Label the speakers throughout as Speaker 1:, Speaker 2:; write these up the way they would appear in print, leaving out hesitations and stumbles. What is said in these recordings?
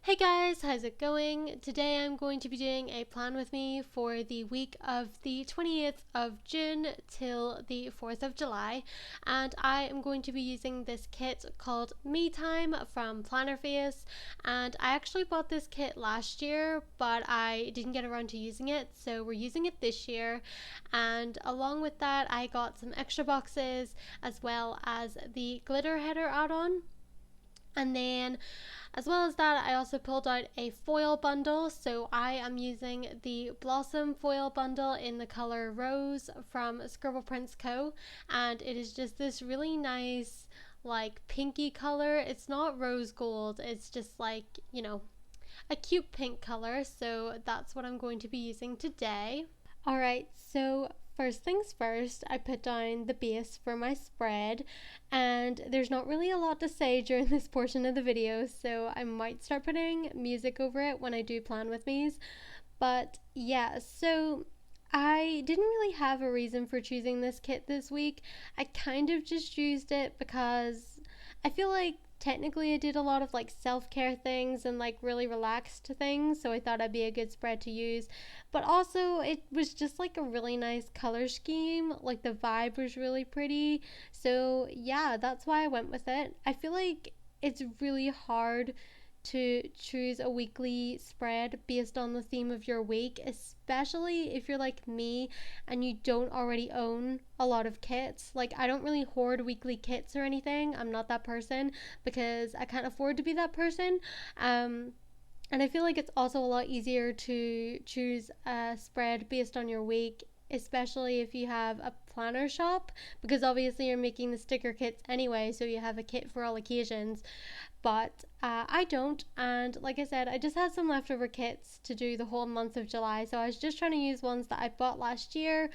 Speaker 1: Hey guys, how's it going? Today I'm going to be doing a plan with me for the week of the 20th of June till the 4th of July, and I am going to be using this kit called Me Time from PlannerFace. And I actually bought this kit last year, but I didn't get around to using it, so we're using it this year. And along with that, I got some extra boxes as well as the glitter header add-on. And then, as well as that, I also pulled out a foil bundle. So I am using the Blossom foil bundle in the color Rose from Scribble Prints Co. And it is just this really nice, like, pinky color. It's not rose gold, it's just like, a cute pink color. So that's what I'm going to be using today. Alright, so first things first, I put down the base for my spread, and there's not really a lot to say during this portion of the video, so I might start putting music over it when I do plan with me's. But yeah, so I didn't really have a reason for choosing this kit this week. I kind of just used it because I feel like technically I did a lot of like self-care things and like really relaxed things, so I thought it'd be a good spread to use. But also it was just like a really nice color scheme, like the vibe was really pretty. So yeah, that's why I went with it. I feel like it's really hard to choose a weekly spread based on the theme of your week, especially if you're like me and you don't already own a lot of kits. Like, I don't really hoard weekly kits or anything. I'm not that person because I can't afford to be that person. And I feel like it's also a lot easier to choose a spread based on your week, especially if you have a planner shop, because obviously you're making the sticker kits anyway, so you have a kit for all occasions. But I don't, and like I said, I just had some leftover kits to do the whole month of July, so I was just trying to use ones that I bought last year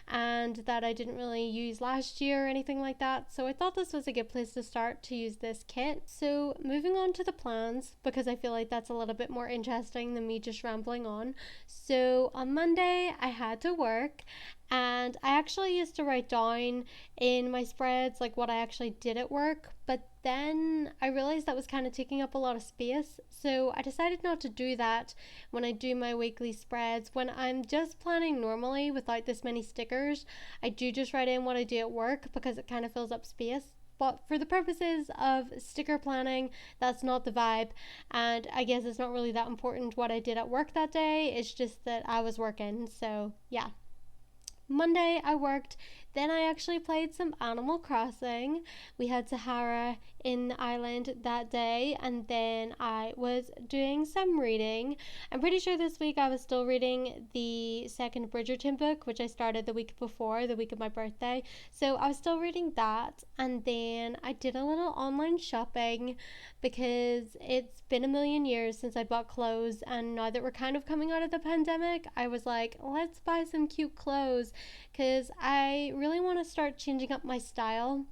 Speaker 1: and that I didn't really use last year or anything like that, so I thought this was a good place to start to use this kit. So moving on to the plans, because I feel like that's a little bit more interesting than me just rambling on. So on Monday I had to work, and I actually used to write down in my spreads like what I actually did at work, but then I realized that was kind of taking up a lot of space, so I decided not to do that when I do my weekly spreads. When I'm just planning normally without this many stickers, I do just write in what I do at work because it kind of fills up space. But for the purposes of sticker planning, that's not the vibe, and I guess it's not really that important what I did at work that day. It's just that I was working, so yeah. Monday I worked, then I actually played some Animal Crossing. We had Sahara in the island that day, and then I was doing some reading. I'm pretty sure this week I was still reading the second Bridgerton book, which I started the week before, the week of my birthday. So I was still reading that, and then I did a little online shopping because it's been a million years since I bought clothes, and now that we're kind of coming out of the pandemic, I was like, let's buy some cute clothes because I really want to start changing up my style.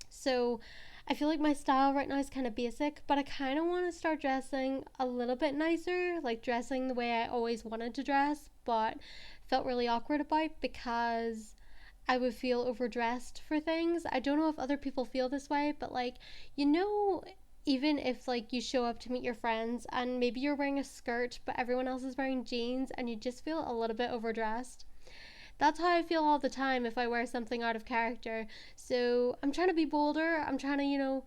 Speaker 1: So I feel like my style right now is kind of basic, but I kind of want to start dressing a little bit nicer, like dressing the way I always wanted to dress, but felt really awkward about because I would feel overdressed for things. I don't know if other people feel this way, but like, even if like you show up to meet your friends and maybe you're wearing a skirt but everyone else is wearing jeans and you just feel a little bit overdressed. That's how I feel all the time if I wear something out of character. So I'm trying to be bolder. I'm trying to,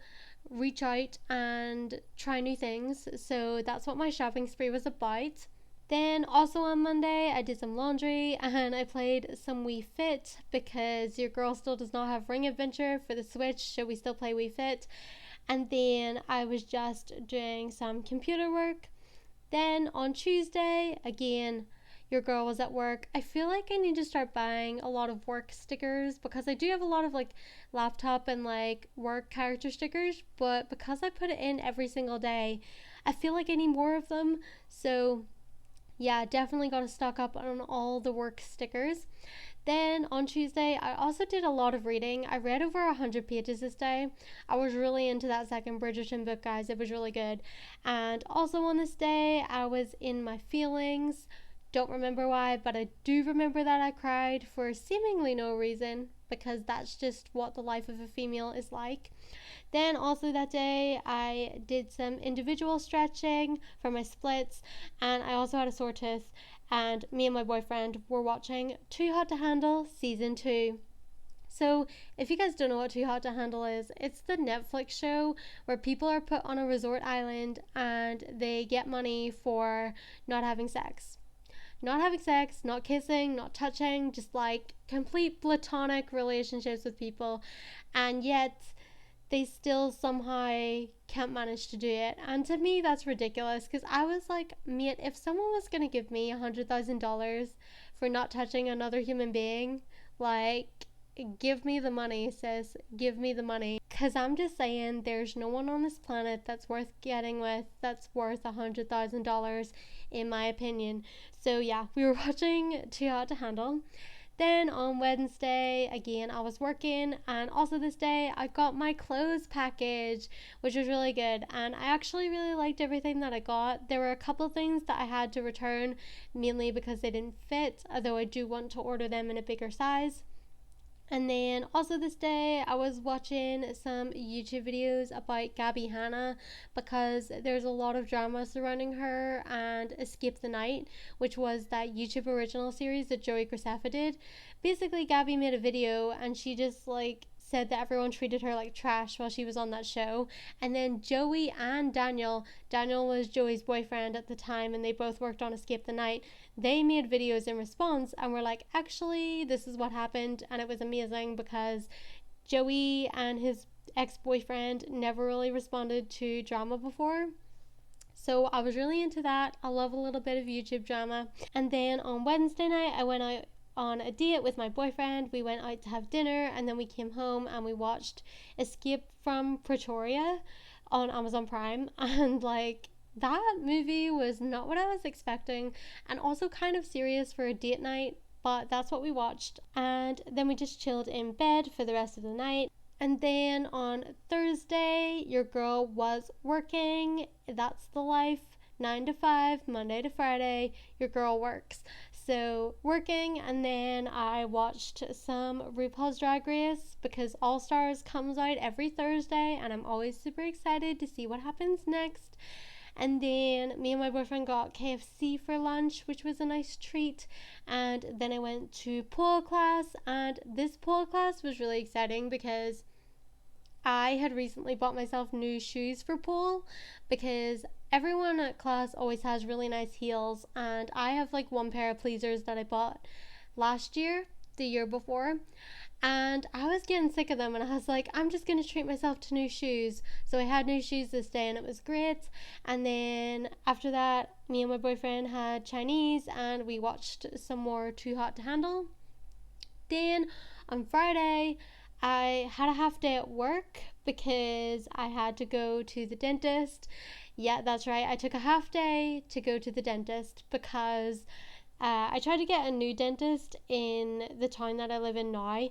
Speaker 1: reach out and try new things. So that's what my shopping spree was about. Then also on Monday, I did some laundry and I played some Wii Fit because your girl still does not have Ring Adventure for the Switch, so we still play Wii Fit. And then I was just doing some computer work. Then on Tuesday, again, your girl was at work. I feel like I need to start buying a lot of work stickers because I do have a lot of like laptop and like work character stickers, but because I put it in every single day, I feel like I need more of them. So yeah, definitely got to stock up on all the work stickers. Then on Tuesday, I also did a lot of reading. I read over 100 pages this day. I was really into that second Bridgerton book, guys. It was really good. And also on this day, I was in my feelings Don't remember why, but I do remember that I cried for seemingly no reason, because that's just what the life of a female is like. Then also that day I did some individual stretching for my splits, and I also had a sore tooth, and me and my boyfriend were watching Too Hot to Handle season 2. So, if you guys don't know what Too Hot to Handle is, it's the Netflix show where people are put on a resort island and they get money for not having sex. Not having sex, not kissing, not touching, just like complete platonic relationships with people. And yet, they still somehow can't manage to do it. And to me, that's ridiculous, because I was like, mate, if someone was going to give me $100,000 for not touching another human being, like, give me the money, sis. Give me the money. Because I'm just saying, there's no one on this planet that's worth getting with that's worth $100,000, in my opinion. So, yeah, we were watching Too Hot to Handle. Then on Wednesday, again, I was working, and also this day, I got my clothes package, which was really good, and I actually really liked everything that I got. There were a couple of things that I had to return, mainly because they didn't fit, although I do want to order them in a bigger size. And then also this day, I was watching some YouTube videos about Gabby Hanna, because there's a lot of drama surrounding her and Escape the Night, which was that YouTube original series that Joey Graceffa did. Basically, Gabby made a video and she just like said that everyone treated her like trash while she was on that show. And then Joey and Daniel was Joey's boyfriend at the time, and they both worked on Escape the Night. They made videos in response and were like, actually, this is what happened. And it was amazing because Joey and his ex-boyfriend never really responded to drama before. So I was really into that. I love a little bit of YouTube drama. And then on Wednesday night, I went out on a date with my boyfriend. We went out to have dinner, and then we came home and we watched Escape from Pretoria on Amazon Prime. And like, that movie was not what I was expecting, and also kind of serious for a date night, but that's what we watched. And then we just chilled in bed for the rest of the night. And then on Thursday, your girl was working. That's the life. 9 to 5, Monday to Friday, your girl works. So working, and then I watched some RuPaul's Drag Race, because All Stars comes out every Thursday, and I'm always super excited to see what happens next. And then me and my boyfriend got KFC for lunch, which was a nice treat. And then I went to pole class, and this pole class was really exciting because I had recently bought myself new shoes for pole, because everyone at class always has really nice heels, and I have like one pair of pleasers that I bought last year, the year before, and I was getting sick of them, and I was like, I'm just gonna treat myself to new shoes. So I had new shoes this day, and it was great. And then after that, me and my boyfriend had Chinese, and we watched some more Too Hot to Handle. Then on Friday, I had a half day at work because I had to go to the dentist. Yeah, that's right. I took a half day to go to the dentist because I tried to get a new dentist in the town that I live in now,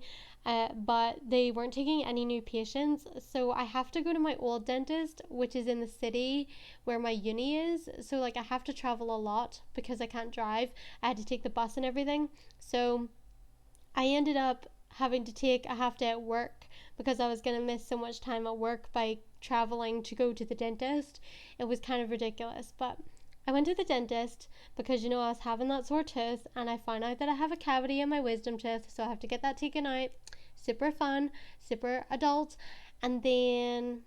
Speaker 1: but they weren't taking any new patients. So I have to go to my old dentist, which is in the city where my uni is. So like, I have to travel a lot because I can't drive. I had to take the bus and everything. So I ended up having to take a half day at work because I was going to miss so much time at work by traveling to go to the dentist. It was kind of ridiculous, but I went to the dentist because, I was having that sore tooth, and I found out that I have a cavity in my wisdom tooth, so I have to get that taken out. Super fun, super adult. And then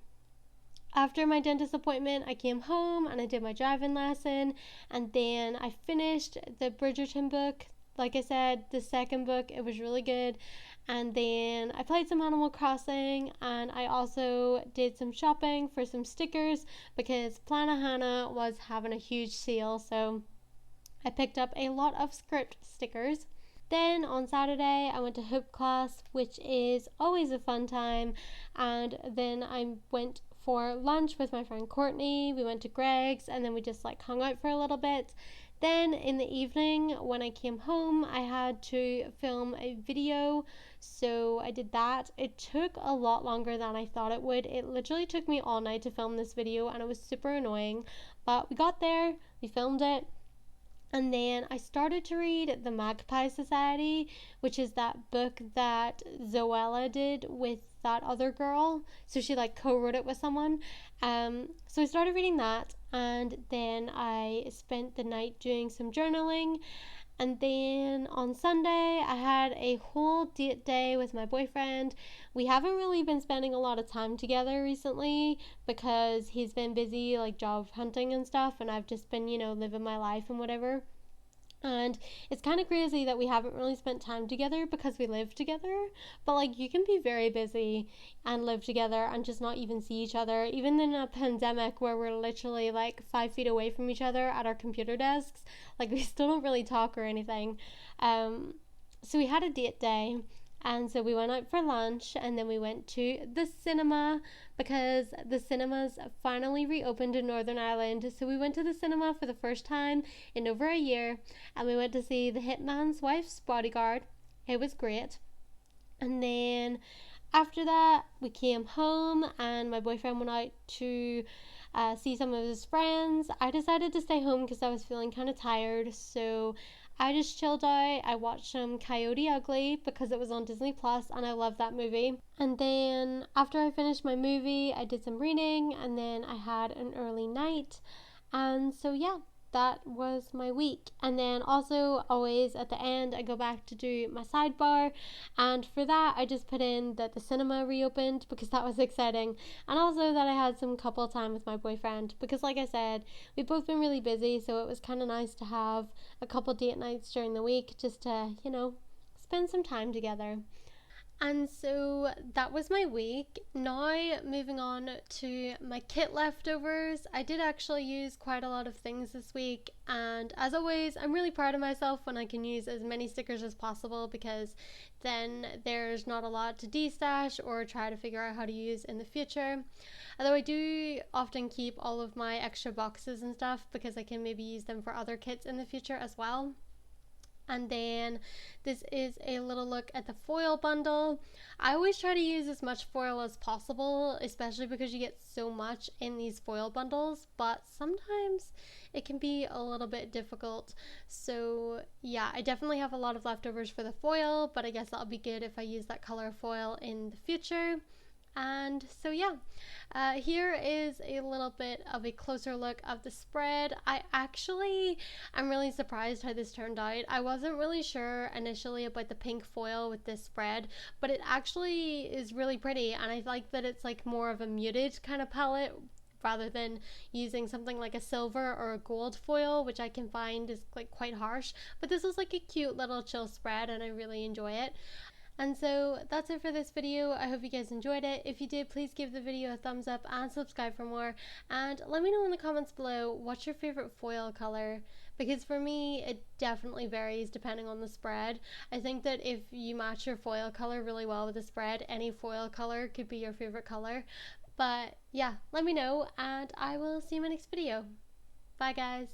Speaker 1: after my dentist appointment, I came home and I did my driving lesson, and then I finished the Bridgerton book. Like I said, the second book, it was really good. And then I played some Animal Crossing, and I also did some shopping for some stickers because PlannerFace was having a huge sale, so I picked up a lot of script stickers. Then on Saturday, I went to hoop class, which is always a fun time, and then I went for lunch with my friend Courtney. We went to Greg's, and then we just like hung out for a little bit. Then in the evening, when I came home, I had to film a video, so I did that. It took a lot longer than I thought it would. It literally took me all night to film this video, and it was super annoying, but we got there, we filmed it, And then I started to read The Magpie Society, which is that book that Zoella did with that other girl. So she like co-wrote it with someone. So I started reading that, and then I spent the night doing some journaling. And then on Sunday, I had a whole date day with my boyfriend. We haven't really been spending a lot of time together recently because he's been busy like job hunting and stuff, and I've just been, living my life and whatever. And it's kind of crazy that we haven't really spent time together because we live together. But like, you can be very busy and live together and just not even see each other. Even in a pandemic where we're literally like 5 feet away from each other at our computer desks, like, we still don't really talk or anything. So we had a date day. And so we went out for lunch, and then we went to the cinema because the cinemas finally reopened in Northern Ireland. So we went to the cinema for the first time in over a year, and we went to see The Hitman's Wife's Bodyguard. It was great. And then after that, we came home, and my boyfriend went out to see some of his friends. I decided to stay home because I was feeling kind of tired, so I just chilled out. I watched some Coyote Ugly because it was on Disney Plus, and I love that movie. And then after I finished my movie, I did some reading, and then I had an early night. And so yeah, that was my week. And then also always at the end, I go back to do my sidebar, and for that I just put in that the cinema reopened because that was exciting, and also that I had some couple time with my boyfriend because, like I said, we've both been really busy, so it was kind of nice to have a couple date nights during the week just to, spend some time together. And so that was my week. Now, moving on to my kit leftovers. I did actually use quite a lot of things this week, and as always, I'm really proud of myself when I can use as many stickers as possible because then there's not a lot to destash or try to figure out how to use in the future. Although I do often keep all of my extra boxes and stuff because I can maybe use them for other kits in the future as well. And then this is a little look at the foil bundle. I always try to use as much foil as possible, especially because you get so much in these foil bundles, but sometimes it can be a little bit difficult. So yeah, I definitely have a lot of leftovers for the foil, but I guess that'll be good if I use that color foil in the future. And so yeah, here is a little bit of a closer look of the spread. I'm really surprised how this turned out. I wasn't really sure initially about the pink foil with this spread, but it actually is really pretty, and I like that it's like more of a muted kind of palette rather than using something like a silver or a gold foil, which I can find is like quite harsh. But this was like a cute little chill spread, and I really enjoy it. And so that's it for this video. I hope you guys enjoyed it. If you did, please give the video a thumbs up and subscribe for more. And let me know in the comments below what's your favorite foil color, because for me it definitely varies depending on the spread. I think that if you match your foil color really well with the spread, any foil color could be your favorite color. But yeah, let me know, and I will see you in my next video. Bye guys.